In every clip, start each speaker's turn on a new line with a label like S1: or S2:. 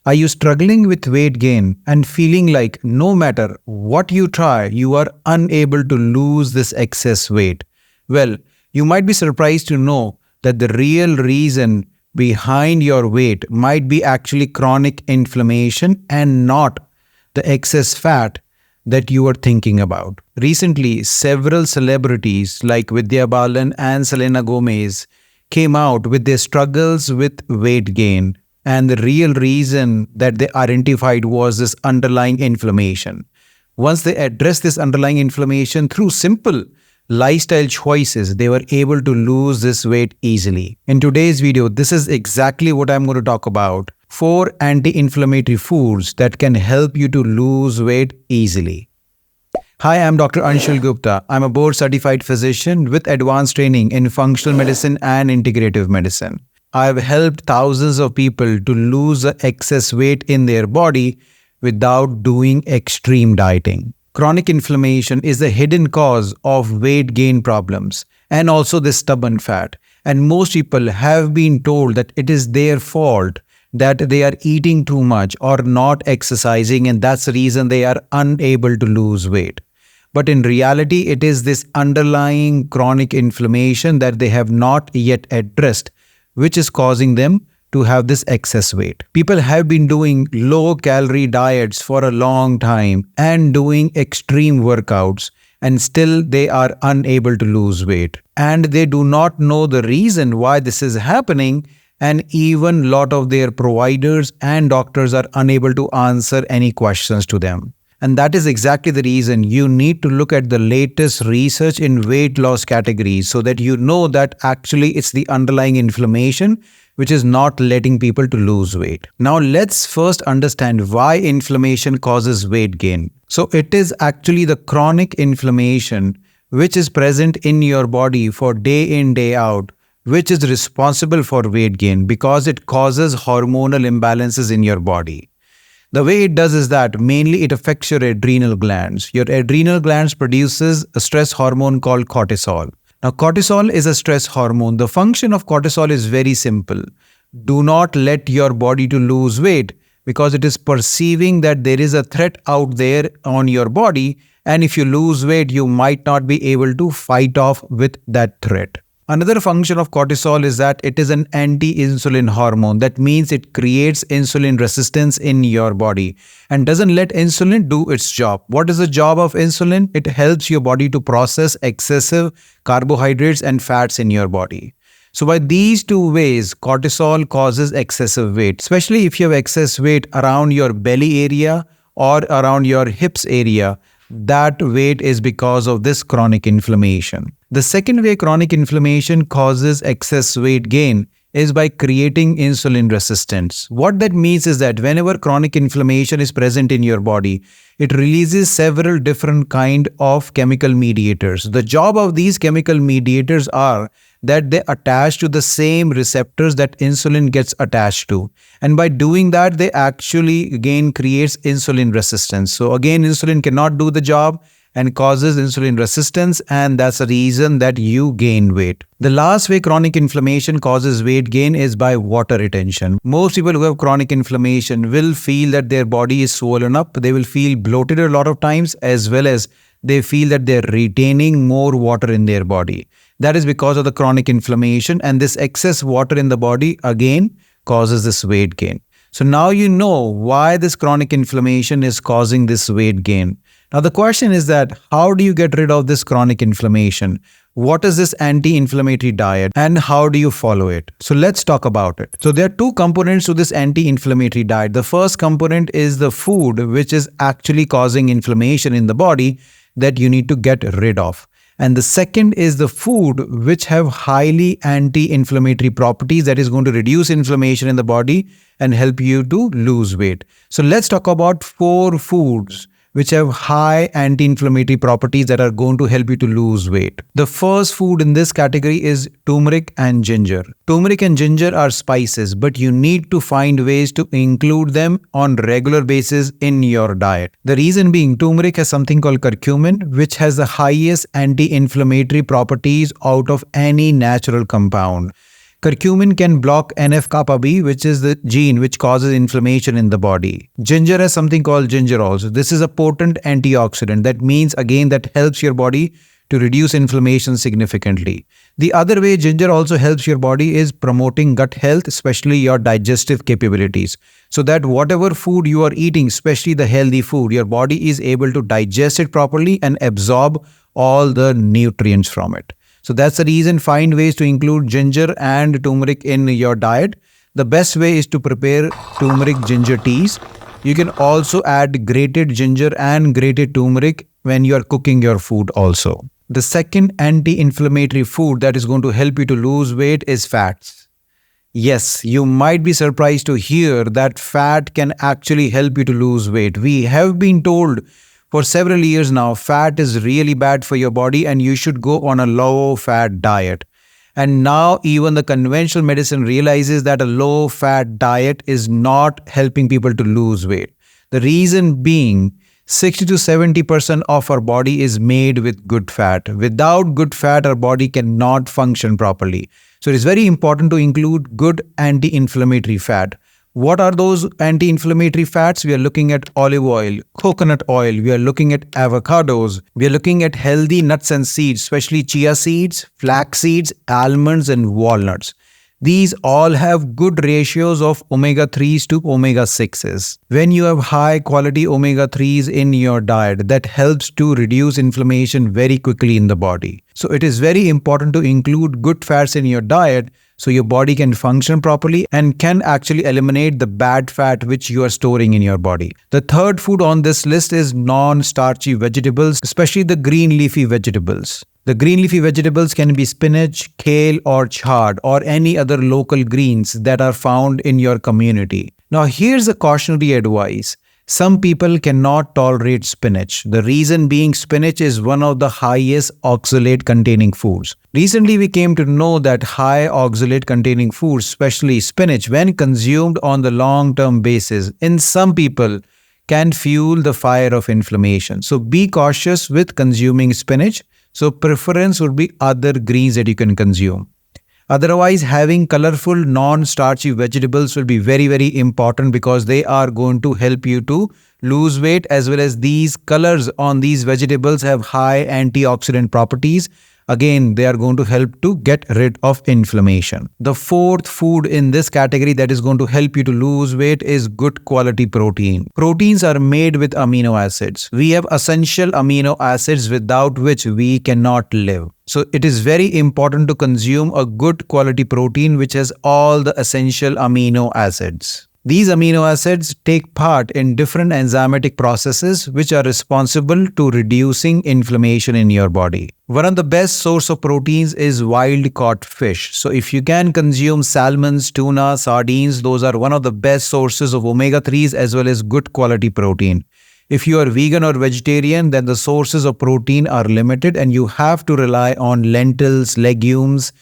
S1: Are you struggling with weight gain and feeling like no matter what you try, you are unable to lose this excess weight? Well, you might be surprised to know that the real reason behind your weight might be actually chronic inflammation and not the excess fat that you are thinking about. Recently, several celebrities like Vidya Balan and Selena Gomez came out with their struggles with weight gain, and the real reason that they identified was this underlying inflammation. Once they addressed this underlying inflammation through simple lifestyle choices, they were able to lose this weight easily. In today's video, this is exactly what I'm going to talk about. 4 anti-inflammatory foods that can help you to lose weight easily. Hi, I'm Dr. Anshul Gupta. I'm a board-certified physician with advanced training in functional medicine and integrative medicine. I've helped thousands of people to lose the excess weight in their body without doing extreme dieting. Chronic inflammation is the hidden cause of weight gain problems and also the stubborn fat. And most people have been told that it is their fault, that they are eating too much or not exercising, and that's the reason they are unable to lose weight. But in reality, it is this underlying chronic inflammation that they have not yet addressed, which is causing them to have this excess weight. People have been doing low-calorie diets for a long time and doing extreme workouts, and still they are unable to lose weight. And they do not know the reason why this is happening, and even a lot of their providers and doctors are unable to answer any questions to them. And that is exactly the reason you need to look at the latest research in weight loss categories so that you know that actually it's the underlying inflammation which is not letting people to lose weight. Now let's first understand why inflammation causes weight gain. So it is actually the chronic inflammation which is present in your body for day in, day out, which is responsible for weight gain because it causes hormonal imbalances in your body. The way it does is that mainly it affects your adrenal glands. Your adrenal glands produces a stress hormone called cortisol. Now, cortisol is a stress hormone. The function of cortisol is very simple. Do not let your body to lose weight because it is perceiving that there is a threat out there on your body, and if you lose weight, you might not be able to fight off with that threat. Another function of cortisol is that it is an anti-insulin hormone. That means it creates insulin resistance in your body and doesn't let insulin do its job. What is the job of insulin? It helps your body to process excessive carbohydrates and fats in your body. So by these two ways, cortisol causes excessive weight, especially if you have excess weight around your belly area or around your hips area. That weight is because of this chronic inflammation. The second way chronic inflammation causes excess weight gain is by creating insulin resistance. What that means is that whenever chronic inflammation is present in your body, it releases several different kinds of chemical mediators. The job of these chemical mediators are that they attach to the same receptors that insulin gets attached to. And by doing that, they actually again creates insulin resistance. So again, insulin cannot do the job and causes insulin resistance, and that's the reason that you gain weight. The last way chronic inflammation causes weight gain is by water retention. Most people who have chronic inflammation will feel that their body is swollen up. They will feel bloated a lot of times, as well as they feel that they're retaining more water in their body. That is because of the chronic inflammation, and this excess water in the body again causes this weight gain. So now you know why this chronic inflammation is causing this weight gain. Now the question is that how do you get rid of this chronic inflammation? What is this anti-inflammatory diet and how do you follow it? So let's talk about it. So there are two components to this anti-inflammatory diet. The first component is the food which is actually causing inflammation in the body that you need to get rid of. And the second is the food which have highly anti-inflammatory properties that is going to reduce inflammation in the body and help you to lose weight. So let's talk about 4 foods which have high anti-inflammatory properties that are going to help you to lose weight. The first food in this category is turmeric and ginger. Turmeric and ginger are spices, but you need to find ways to include them on regular basis in your diet. The reason being, turmeric has something called curcumin, which has the highest anti-inflammatory properties out of any natural compound. Curcumin can block NF-kappa B, which is the gene which causes inflammation in the body. Ginger has something called gingerol. So this is a potent antioxidant. That means, again, that helps your body to reduce inflammation significantly. The other way ginger also helps your body is promoting gut health, especially your digestive capabilities. So that whatever food you are eating, especially the healthy food, your body is able to digest it properly and absorb all the nutrients from it. So that's the reason find ways to include ginger and turmeric in your diet. The best way is to prepare turmeric ginger teas. You can also add grated ginger and grated turmeric when you are cooking your food also. The second anti-inflammatory food that is going to help you to lose weight is fats. Yes, you might be surprised to hear that fat can actually help you to lose weight. We have been told for several years now, fat is really bad for your body and you should go on a low-fat diet. And now even the conventional medicine realizes that a low-fat diet is not helping people to lose weight. The reason being, 60 to 70% of our body is made with good fat. Without good fat, our body cannot function properly. So it is very important to include good anti-inflammatory fat. What are those anti-inflammatory fats? We are looking at olive oil, coconut oil, we are looking at avocados, we are looking at healthy nuts and seeds, especially chia seeds, flax seeds, almonds and walnuts. These all have good ratios of omega-3s to omega-6s. When you have high quality omega-3s in your diet, that helps to reduce inflammation very quickly in the body. So it is very important to include good fats in your diet so your body can function properly and can actually eliminate the bad fat which you are storing in your body. The third food on this list is non-starchy vegetables, especially the green leafy vegetables. The green leafy vegetables can be spinach, kale or chard or any other local greens that are found in your community. Now here's a cautionary advice. Some people cannot tolerate spinach. The reason being spinach is one of the highest oxalate containing foods. Recently we came to know that high oxalate containing foods, especially spinach, when consumed on the long-term basis, in some people can fuel the fire of inflammation. So be cautious with consuming spinach. So preference would be other greens that you can consume. Otherwise, having colorful non-starchy vegetables will be very, very important because they are going to help you to lose weight, as well as these colors on these vegetables have high antioxidant properties. Again, they are going to help to get rid of inflammation. The fourth food in this category that is going to help you to lose weight is good quality protein. Proteins are made with amino acids. We have essential amino acids without which we cannot live. So it is very important to consume a good quality protein which has all the essential amino acids. These amino acids take part in different enzymatic processes which are responsible to reducing inflammation in your body. One of the best source of proteins is wild caught fish. So if you can consume salmons, tuna, sardines, those are one of the best sources of omega-3s as well as good quality protein. If you are vegan or vegetarian, then the sources of protein are limited and you have to rely on lentils, legumes,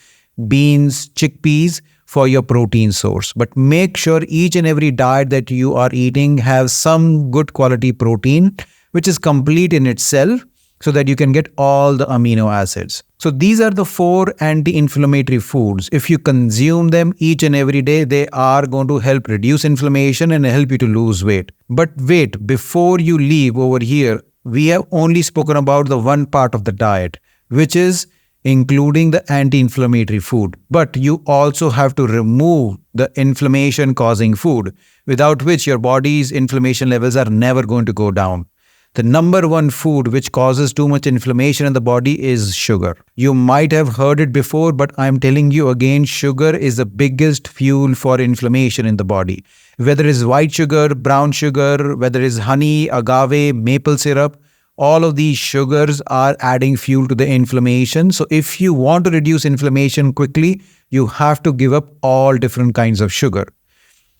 S1: beans, chickpeas for your protein source. But make sure each and every diet that you are eating has some good quality protein which is complete in itself so that you can get all the amino acids. So these are the 4 anti-inflammatory foods. If you consume them each and every day, they are going to help reduce inflammation and help you to lose weight. But wait, before you leave over here, we have only spoken about the one part of the diet, which is including the anti-inflammatory food. But you also have to remove the inflammation-causing food, without which your body's inflammation levels are never going to go down. The number one food which causes too much inflammation in the body is sugar. You might have heard it before, but I'm telling you again, sugar is the biggest fuel for inflammation in the body. Whether it's white sugar, brown sugar, whether it's honey, agave, maple syrup, all of these sugars are adding fuel to the inflammation. So if you want to reduce inflammation quickly, you have to give up all different kinds of sugar.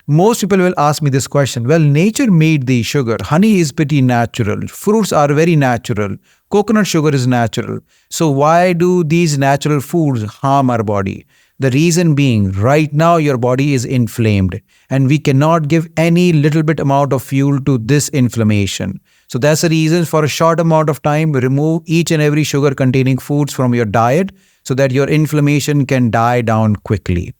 S1: Most people will ask me this question, well, nature made the sugar. Honey is pretty natural. Fruits are very natural. Coconut sugar is natural. So why do these natural foods harm our body? The reason being, right now your body is inflamed and we cannot give any little bit amount of fuel to this inflammation. So that's the reason for a short amount of time, remove each and every sugar containing foods from your diet so that your inflammation can die down quickly.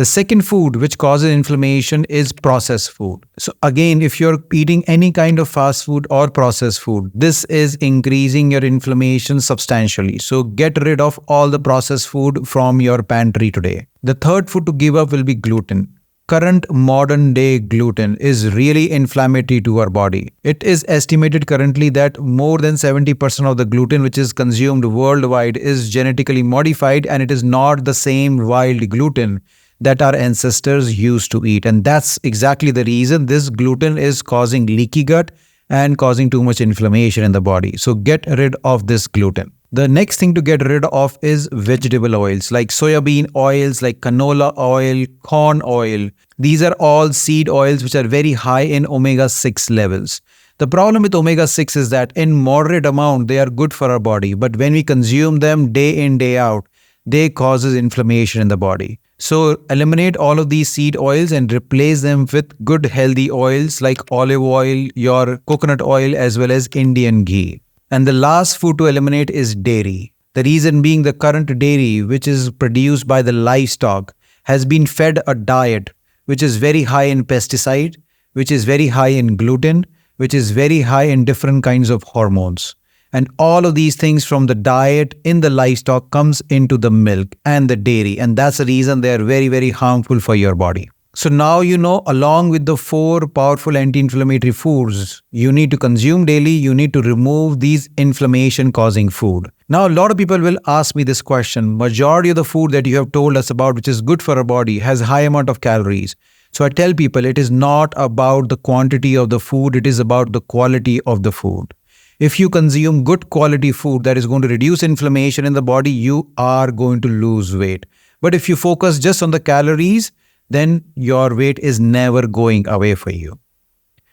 S1: The second food which causes inflammation is processed food. So again, if you're eating any kind of fast food or processed food, this is increasing your inflammation substantially. So get rid of all the processed food from your pantry today. The third food to give up will be gluten. Current modern day gluten is really inflammatory to our body. It is estimated currently that more than 70% of the gluten which is consumed worldwide is genetically modified, and it is not the same wild gluten that our ancestors used to eat. And that's exactly the reason this gluten is causing leaky gut and causing too much inflammation in the body. So get rid of this gluten. The next thing to get rid of is vegetable oils like soybean oils, like canola oil, corn oil. These are all seed oils which are very high in omega-6 levels. The problem with omega-6 is that in moderate amount, they are good for our body. But when we consume them day in, day out, they causes inflammation in the body. So eliminate all of these seed oils and replace them with good healthy oils like olive oil, your coconut oil, as well as Indian ghee. And the last food to eliminate is dairy. The reason being the current dairy, which is produced by the livestock, has been fed a diet which is very high in pesticide, which is very high in gluten, which is very high in different kinds of hormones. And all of these things from the diet in the livestock comes into the milk and the dairy. And that's the reason they are very, very harmful for your body. So now you know, along with the 4 powerful anti-inflammatory foods you need to consume daily, you need to remove these inflammation-causing food. Now, a lot of people will ask me this question. Majority of the food that you have told us about, which is good for our body, has high amount of calories. So I tell people it is not about the quantity of the food, it is about the quality of the food. If you consume good quality food that is going to reduce inflammation in the body, you are going to lose weight. But if you focus just on the calories, then your weight is never going away for you.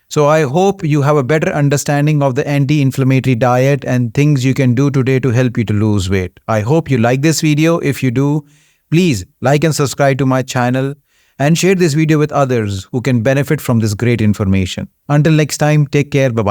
S1: So I hope you have a better understanding of the anti-inflammatory diet and things you can do today to help you to lose weight. I hope you like this video. If you do, please like and subscribe to my channel and share this video with others who can benefit from this great information. Until next time, take care. Bye-bye.